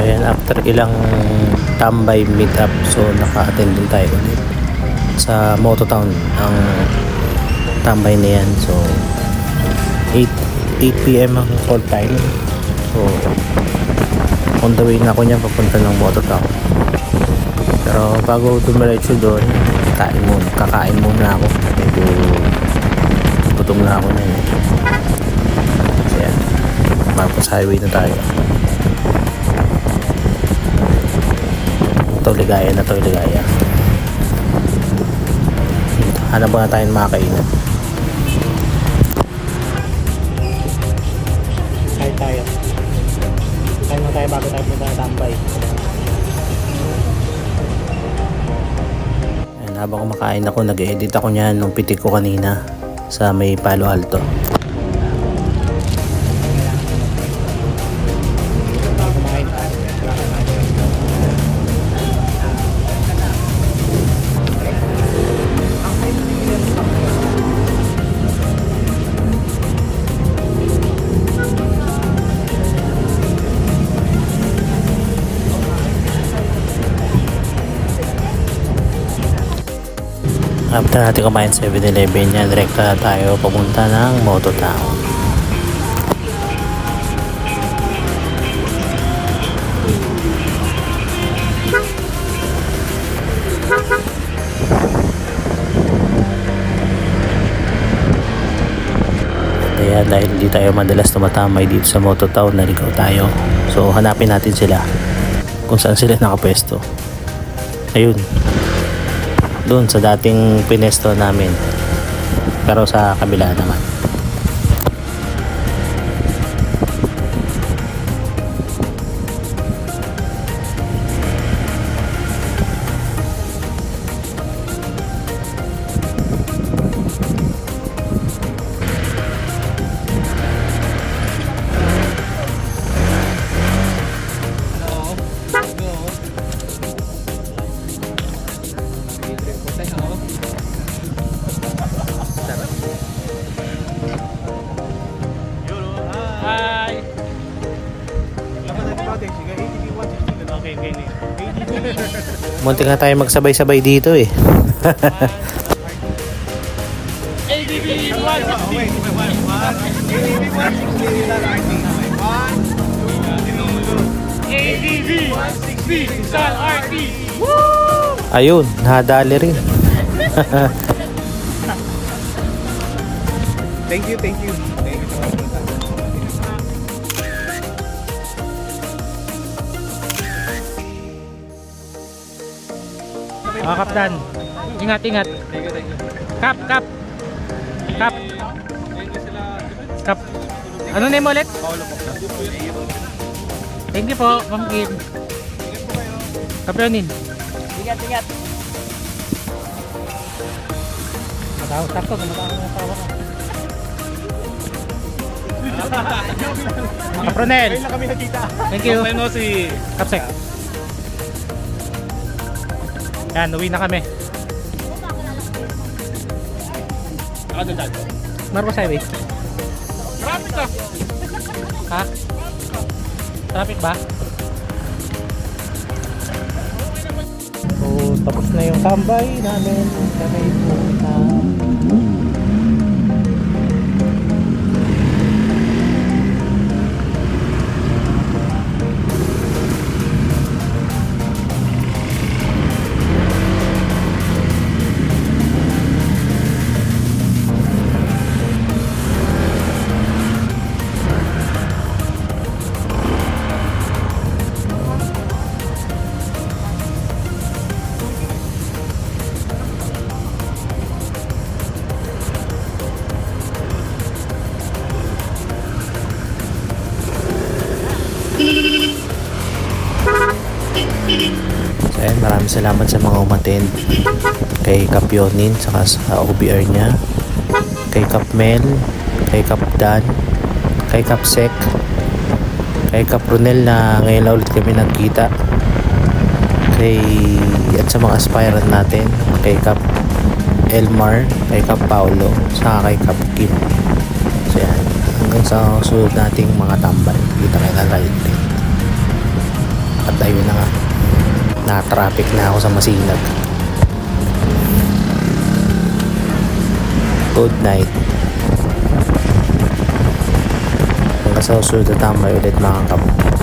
ayan, after ilang tambay meet up, so naka-attend din tayo ulit sa Mototown ang tambay na yan. So 8 p.m. ang call time. So on the way na ako niyan papunta ng Mototown. Pero bago dumiretso doon, kakain muna ako. Medyo gutom na ako niyan. So yan, tapos highway na tayo. Ito ligaya na to, ligaya. Hanap ba na tayong makakainan? Kain tayo. Kain mo tayo bago tayo punta na tambay. Ayan, habang kumakain ako, nag-edit ako niyan nung pitik ko kanina sa may Palo Alto. After natin kumain 7-Eleven yan, direkta tayo papunta ng Mototown. Kaya dahil hindi tayo madalas tumatamay dito sa Mototown, naligaw tayo. So hanapin natin sila kung saan sila nakapwesto. Ayun, doon sa dating pinesto namin, pero sa kabila naman. Hi! Munti nga tayo magsabay-sabay dito eh. ADB 160! ADB 160! San RT! Ayun, nadali rin. Thank you. Thank you so much. Mga kaptan, ingat. Kap. Ano name ulit? Thank you po, Ma'am Kim. Kapronin. Ingat. Takot, matawa ng tawa ka. Kapronel. Thank you. Ano si Kapsek. Yan, uwi na kami. Marcos Highway. Traffic ka. Ha? Traffic ba? So, tapos na yung tambay namin. Kami pumunta. So ayan, maraming salamat sa mga umattend. Kay Kap Yonin, saka sa OBR niya, kay Kap Mel, kay Kap Dan, kay Kap Sek, kay Kap Ronel na ngayon na ulit kami nagkita, at sa mga aspirant natin, kay Kap Elmar, kay Kap Paulo, saka kay Kap Kim. So yan, hanggang sa susunod nating mga tambay, kita kayo na rin. At ayun na nga, na-traffic na ako sa Masinag. Good night. Hanggang sa susunod na tambay ulit mga kap.